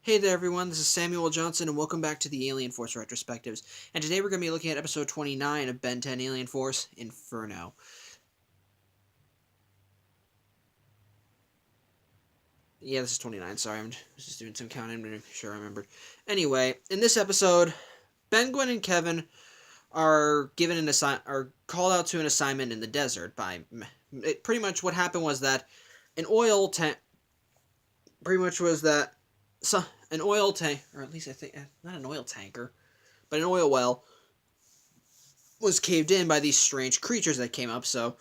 Hey there everyone, this is Samuel Johnson and welcome back to the Alien Force Retrospectives. And today we're going to be looking at episode 29 of Ben 10 Alien Force, Inferno. Yeah, this is 29, sorry, I'm just doing some counting to make sure I remembered. Anyway, in this episode, Ben, Gwen, and Kevin are called out to an assignment in the desert by... pretty much what happened was that an oil tank... Pretty much was that... So, an oil tank, or at least I think... Not an oil tanker, but an oil well was caved in by these strange creatures that came up, so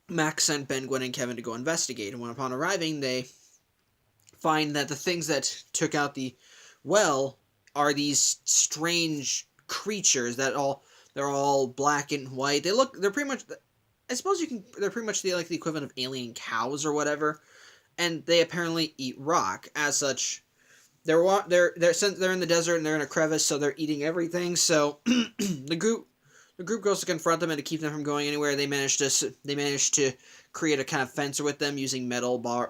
Max sent Ben, Gwen, and Kevin to go investigate, and when upon arriving, they find that the things that took out the well are these strange creatures they're all black and white. They're pretty much, I suppose they're pretty much the equivalent of alien cows or whatever, and they apparently eat rock. As such, they're in the desert and they're in a crevice, so they're eating everything. So the group goes to confront them and to keep them from going anywhere. They manage to create a kind of fence with them using metal from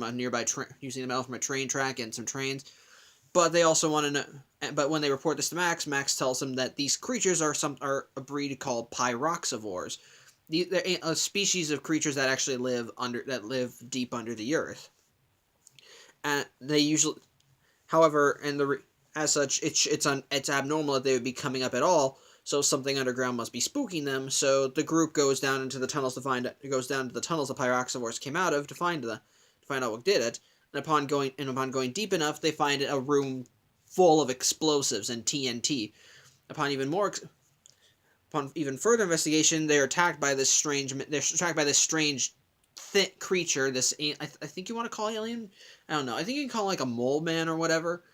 a nearby using the metal from a train track and some trains. But they also want to know. But when they report this to Max, Max tells them that these creatures are a breed called pyroxivores. They're a species of creatures that actually live deep under the earth. And they usually, however, as such, it's abnormal that they would be coming up at all. So something underground must be spooking them. So the group goes down into the tunnels the pyroxivores came out of to find out what did it. And upon going deep enough, they find a room full of explosives and TNT. Upon even further investigation, they're attacked by this strange thick creature. I think you want to call alien. I don't know. I think you can call it like a mole man or whatever.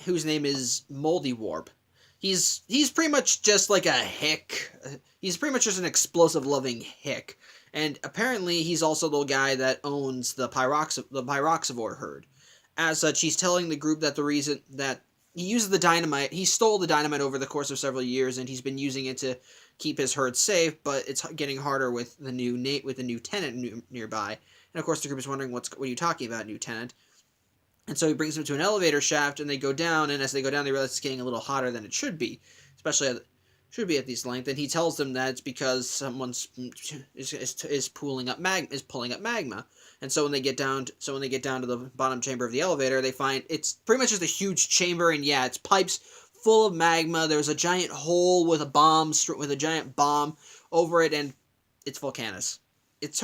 Whose name is Moldy Warp. He's pretty much just like a hick. He's pretty much just an explosive loving hick. And apparently he's also the guy that owns the pyroxivore herd. As such, he's telling the group that the reason that he stole the dynamite over the course of several years, and he's been using it to keep his herd safe, but it's getting harder with the new tenant nearby. And of course the group is wondering, what are you talking about, new tenant? And so he brings them to an elevator shaft, and they go down, and as they go down, they realize it's getting a little hotter than it should be, especially at these lengths. And he tells them that it's because someone's is pulling up magma. And so when they get down to the bottom chamber of the elevator, they find it's pretty much just a huge chamber, and yeah, it's pipes full of magma. There's a giant hole with a giant bomb over it, and it's Volcanus. It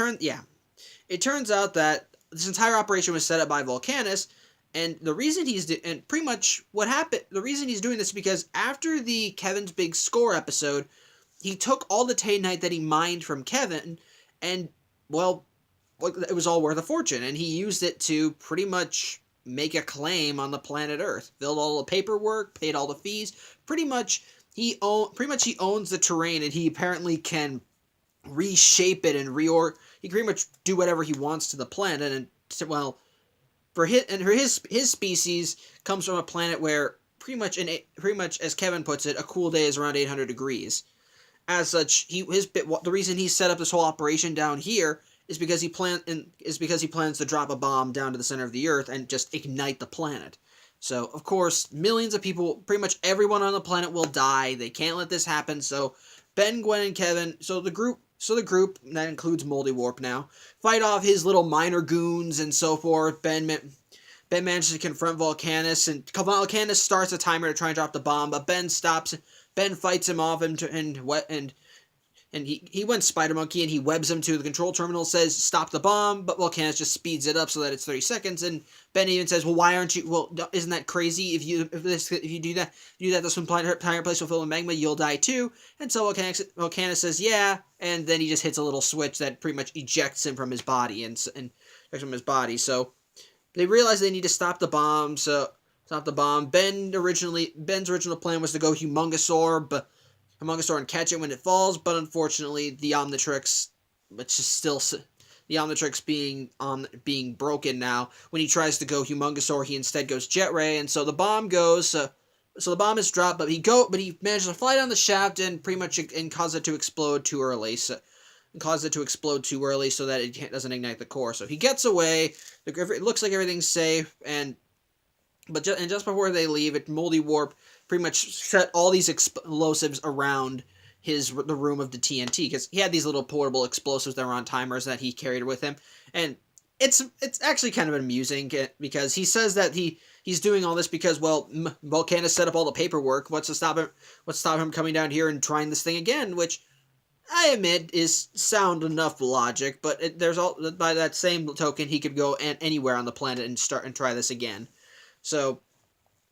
turns out that this entire operation was set up by Volcanus. And the reason he's doing this is because after the Kevin's Big Score episode, he took all the Tainite that he mined from Kevin, and, well, it was all worth a fortune, and he used it to pretty much make a claim on the planet Earth. Filled all the paperwork, paid all the fees. Pretty much he owns the terrain, and he apparently can reshape it and he can pretty much do whatever he wants to the planet, and, well, for his species comes from a planet where pretty much as Kevin puts it, a cool day is around 800 degrees. As such, the reason he set up this whole operation down here is because he plans to drop a bomb down to the center of the Earth and just ignite the planet. So of course, millions of people, pretty much everyone on the planet will die. They can't let this happen. So Ben, Gwen, and Kevin. So the group, that includes Moldy Warp now, fight off his little minor goons and so forth. Ben manages to confront Volcanus, and Volcanus starts a timer to try and drop the bomb, but Ben fights him off, and he went Spider Monkey, and he webs him to the control terminal, says stop the bomb, but Volcanus just speeds it up so that it's 30 seconds, and Ben even says, well, why aren't you, well, isn't that crazy? If you do that, this entire place will fill with magma, you'll die too. And so Volcanus says, yeah, and then he just hits a little switch that pretty much ejects him from his body, so they realize they need to stop the bomb, Ben's original plan was to go Humongousaur and catch it when it falls, but unfortunately the Omnitrix, the Omnitrix being broken now, when he tries to go Humongousaur, he instead goes Jet Ray, and so the bomb goes, so the bomb is dropped, but he manages to fly down the shaft and pretty much cause it to explode too early. So and causes it to explode too early so that it doesn't ignite the core. So he gets away. It looks like everything's safe, but just before they leave, Moldy Warp pretty much set all these explosives around the room of the TNT, because he had these little portable explosives that were on timers that he carried with him, and it's actually kind of amusing because he says that he's doing all this because, well, Volcanus set up all the paperwork. What's to stop him coming down here and trying this thing again? Which I admit is sound enough logic, but by that same token, he could go anywhere on the planet and try this again. So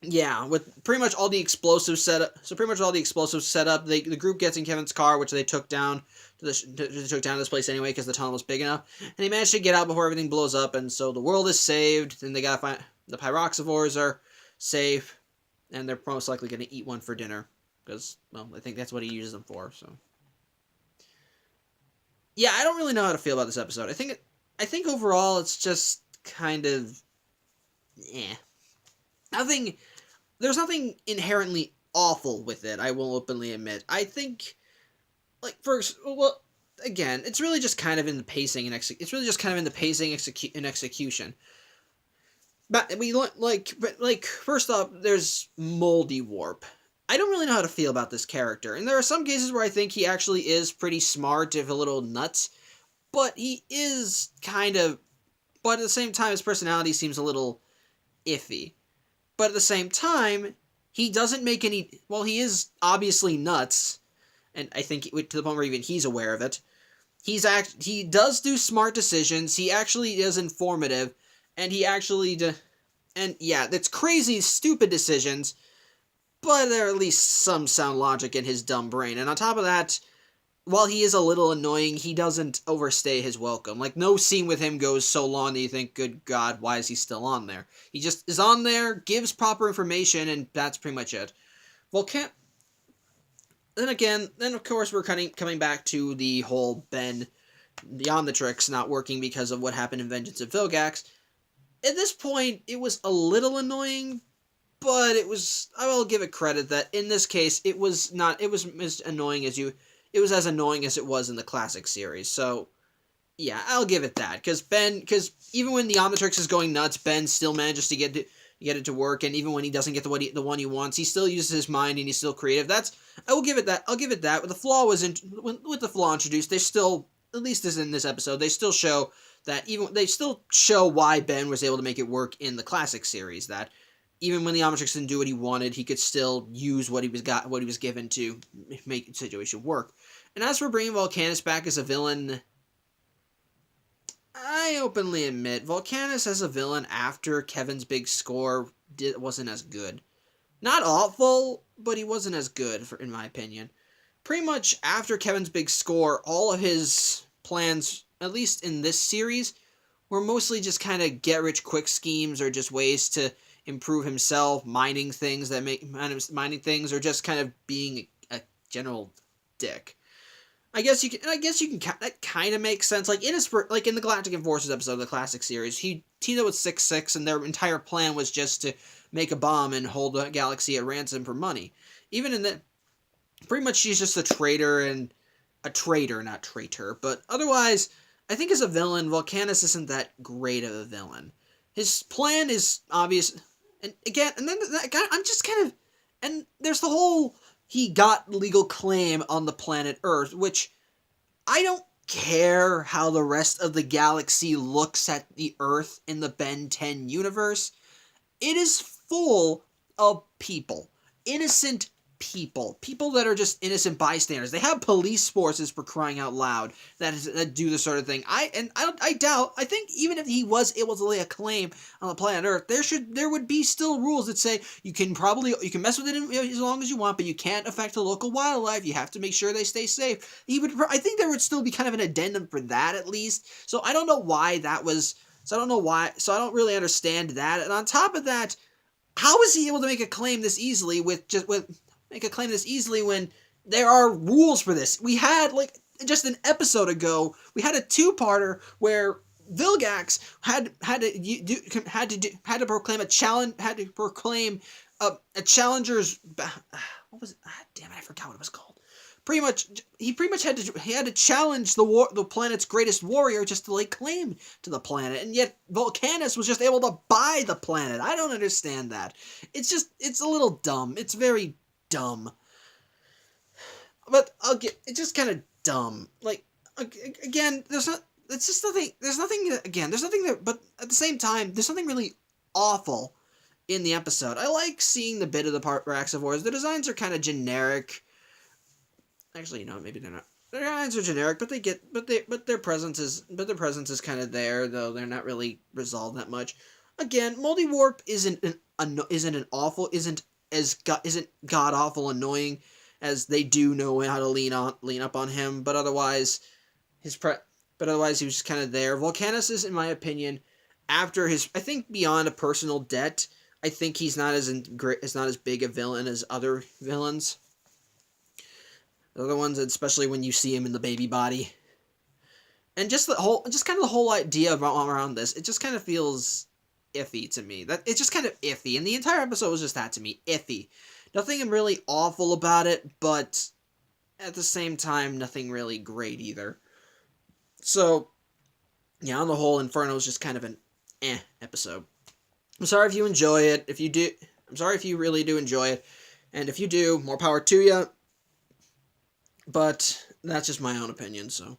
yeah, with pretty much all the explosives set up. The group gets in Kevin's car, which they took down to this place anyway because the tunnel was big enough, and they managed to get out before everything blows up, and so the world is saved. And they gotta find the pyroxivores are safe, and they're most likely gonna eat one for dinner because, well, I think that's what he uses them for. So yeah, I don't really know how to feel about this episode. I think overall it's just kind of There's nothing inherently awful with it, I will openly admit. I think, again, it's really just kind of in the pacing and execution. But first off, there's Moldy Warp. I don't really know how to feel about this character, and there are some cases where I think he actually is pretty smart, if a little nuts, but he is but at the same time, his personality seems a little iffy. But at the same time, he doesn't make any... Well, he is obviously nuts, and I think to the point where even he's aware of it. He does do smart decisions. He actually is informative, and he actually... And yeah, that's crazy, stupid decisions, but there are at least some sound logic in his dumb brain. And on top of that, while he is a little annoying, he doesn't overstay his welcome. Like, no scene with him goes so long that you think, good God, why is he still on there? He just is on there, gives proper information, and that's pretty much it. Then of course we're coming back to the whole Ben, the Omnitrix, not working because of what happened in Vengeance of Vilgax. At this point, it was a little annoying, but I will give it credit that in this case, it was as annoying as it was in the classic series. So, yeah, I'll give it that. Because even when the Omnitrix is going nuts, Ben still manages to get it to work. And even when he doesn't get the one he wants, he still uses his mind and he's still creative. I will give it that. I'll give it that. With the flaw introduced, they still, at least as in this episode, they still show why Ben was able to make it work in the classic series. That even when the Omnitrix didn't do what he wanted, he could still use what he was given to make the situation work. And as for bringing Volcanus back as a villain, I openly admit, Volcanus as a villain after Kevin's big score wasn't as good. Not awful, but he wasn't as good, in my opinion. Pretty much after Kevin's big score, all of his plans, at least in this series, were mostly just kind of get-rich-quick schemes or just ways to improve himself, mining things, or just kind of being a general dick. I guess you can. That kind of makes sense. Like in the Galactic Enforcers episode of the classic series, he teamed up with 6-6, and their entire plan was just to make a bomb and hold the galaxy at ransom for money. Even in that, pretty much she's just a traitor, not traitor. But otherwise, I think as a villain, Volcanus isn't that great of a villain. His plan is obvious, and there's the whole. He got legal claim on the planet Earth, which I don't care how the rest of the galaxy looks at the Earth in the Ben 10 universe. It is full of people. Innocent people. People that are just innocent bystanders. They have police forces, for crying out loud, that do this sort of thing. I think even if he was able to lay a claim on the planet Earth, there would be still rules that say you can mess with it as long as you want, but you can't affect the local wildlife. You have to make sure they stay safe. I think there would still be kind of an addendum for that at least. So I don't know why that was. So I don't really understand that. And on top of that, how is he able to make a claim this easily when there are rules for this? We had, just an episode ago, we had a two-parter where Vilgax had to proclaim a challenger's... What was it? Damn it, I forgot what it was called. he pretty much had to challenge the planet's greatest warrior just to lay claim to the planet, and yet Volcanus was just able to buy the planet. I don't understand that. It's a little dumb. It's very dumb. But it's just kind of dumb. Like, again, there's nothing, but at the same time, there's nothing really awful in the episode. I like seeing the bit of the Raxivores. The designs are kind of generic. Actually, maybe they're not. Their designs are generic, but their presence is kind of there, though they're not really resolved that much. Again, Multiwarp isn't god awful annoying, as they do know how to lean up on him, but otherwise he was just kind of there. Volcanus is, in my opinion, after I think beyond a personal debt, I think he's not as big a villain as other villains. The other ones, especially when you see him in the baby body. And just the whole idea around this, it just kind of feels iffy to me. That it's just kind of iffy, and the entire episode was just that to me, iffy. Nothing really awful about it, but at the same time, nothing really great either. So, yeah, on the whole, Inferno is just kind of an episode. I'm sorry if you enjoy it. If you do, I'm sorry if you really do enjoy it. And if you do, more power to you. But that's just my own opinion, so,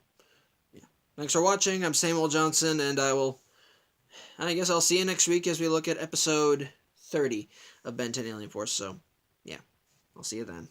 yeah. Thanks for watching. I'm Samuel Johnson, and I guess I'll see you next week as we look at episode 30 of Ben 10 Alien Force, so, yeah. I'll see you then.